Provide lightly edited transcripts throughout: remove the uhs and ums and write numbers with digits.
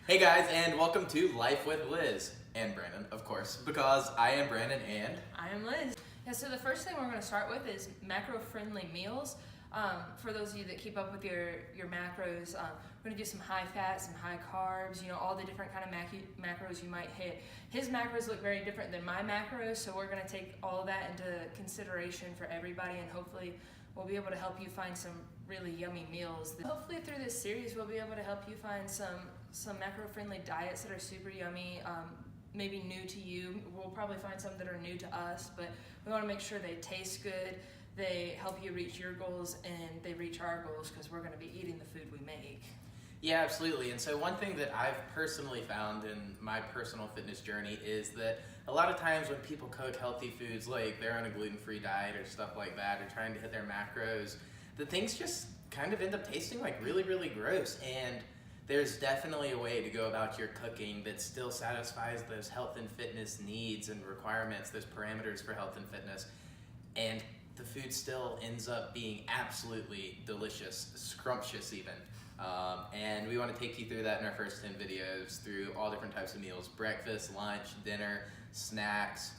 Hey guys, and welcome to Life with Liz and Brandon, of course, because I am Brandon and I am Liz. Yeah, so the first thing we're going to start with is macro-friendly meals. For those of you that keep up with your macros, we're going to do some high fat, some high carbs, all the different kind of macros you might hit. His macros look very different than my macros, so we're going to take all of that into consideration for everybody, and hopefully we'll be able to help you find some really yummy meals. Hopefully through this series we'll be able to help you find some macro-friendly diets that are super yummy, maybe new to you. We'll probably find some that are new to us, but we want to make sure they taste good, they help you reach your goals, and they reach our goals because we're going to be eating the food we make. yeah, absolutely. And so one thing that I've personally found in my personal fitness journey is that a lot of times when people cook healthy foods, like they're on a gluten-free diet or stuff like that, or trying to hit their macros, the things just kind of end up tasting like really, really gross. And there's definitely a way to go about your cooking that still satisfies those health and fitness needs and requirements, those parameters for health and fitness, and the food still ends up being absolutely delicious, scrumptious even. And we want to take you through that in our first 10 videos through all different types of meals: breakfast, lunch, dinner, snacks,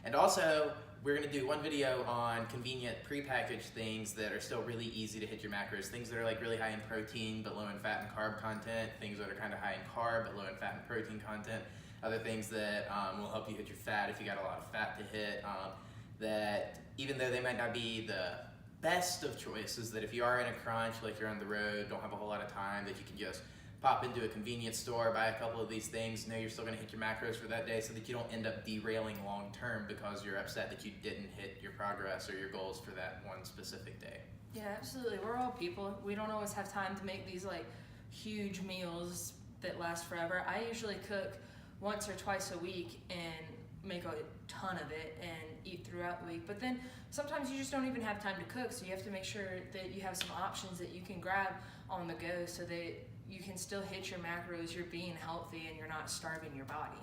and also we're going to do one video on convenient prepackaged things that are still really easy to hit your macros, things that are like really high in protein but low in fat and carb content, things that are kind of high in carb but low in fat and protein content, other things that will help you hit your fat if you got a lot of fat to hit, that even though they might not be the best of choices, that if you are in a crunch, like you're on the road, don't have a whole lot of time, that you can just pop into a convenience store, buy a couple of these things, know you're still going to hit your macros for that day, so that you don't end up derailing long term because you're upset that you didn't hit your progress or your goals for that one specific day. Yeah, absolutely. We're all people. We don't always have time to make these like huge meals that last forever. I usually cook once or twice a week and make a ton of it and eat throughout the week. But then sometimes you just don't even have time to cook, so you have to make sure that you have some options that you can grab on the go so that you can still hit your macros, you're being healthy, and you're not starving your body.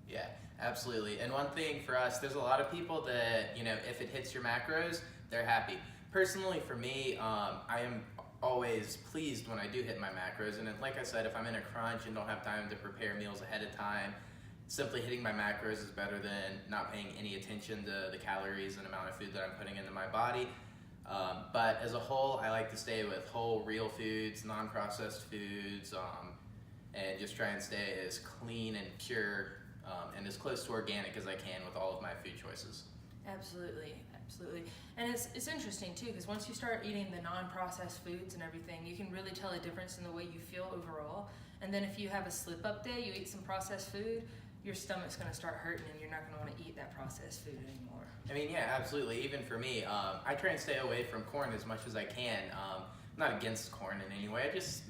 Yeah, absolutely. And one thing for us, there's a lot of people that, if it hits your macros, they're happy. Personally, for me, I am always pleased when I do hit my macros. And like I said, if I'm in a crunch and don't have time to prepare meals ahead of time, simply hitting my macros is better than not paying any attention to the calories and amount of food that I'm putting into my body. But as a whole, I like to stay with whole, real foods, non-processed foods, and just try and stay as clean and pure and as close to organic as I can with all of my food choices. Absolutely, absolutely. And it's interesting too, because once you start eating the non-processed foods and everything, you can really tell a difference in the way you feel overall. And then if you have a slip-up day, you eat some processed food, your stomach's going to start hurting and you're not going to want to eat that processed food anymore. I mean, yeah, absolutely. Even for me, I try and stay away from corn as much as I can. I'm not against corn in any way. I just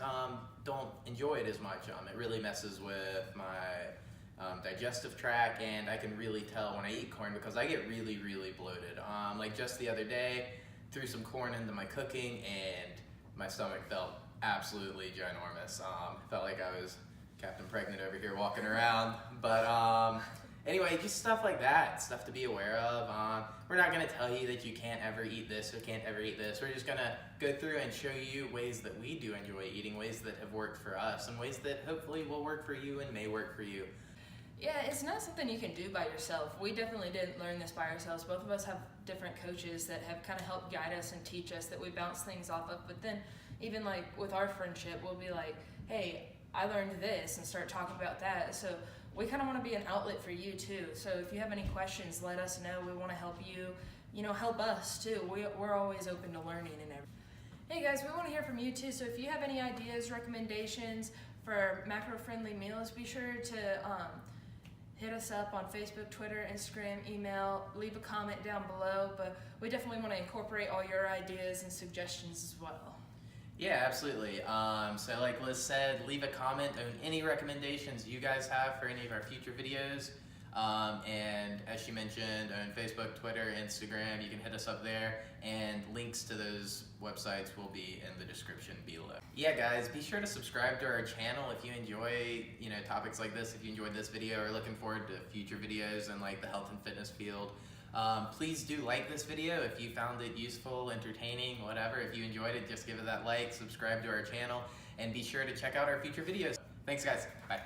don't enjoy it as much. It really messes with my digestive tract, and I can really tell when I eat corn because I get really, really bloated. Like just the other day, threw some corn into my cooking, and my stomach felt absolutely ginormous. Felt like I was Captain Pregnant over here walking around. But anyway, just stuff like that, stuff to be aware of. We're not going to tell you that you can't ever eat this or can't ever eat this. We're just going to go through and show you ways that we do enjoy eating, ways that have worked for us, and ways that hopefully will work for you and may work for you. Yeah, it's not something you can do by yourself. We definitely didn't learn this by ourselves. Both of us have different coaches that have kind of helped guide us and teach us, that we bounce things off of. But then even like with our friendship, we'll be like, hey, I learned this, and start talking about that. So we kind of want to be an outlet for you too. So if you have any questions, let us know. We want to help you, help us too. We're always open to learning and everything. Hey guys, we want to hear from you too. So if you have any ideas, recommendations for macro-friendly meals, be sure to hit us up on Facebook, Twitter, Instagram, email, leave a comment down below. But we definitely want to incorporate all your ideas and suggestions as well. Yeah, absolutely. So like Liz said, leave a comment on any recommendations you guys have for any of our future videos. And as she mentioned, on Facebook, Twitter, Instagram, you can hit us up there, and links to those websites will be in the description below. Yeah guys, be sure to subscribe to our channel if you enjoy topics like this, if you enjoyed this video or looking forward to future videos in like the health and fitness field. Please do like this video if you found it useful, entertaining, whatever. If you enjoyed it, just give it that like, subscribe to our channel, and be sure to check out our future videos. Thanks, guys. Bye.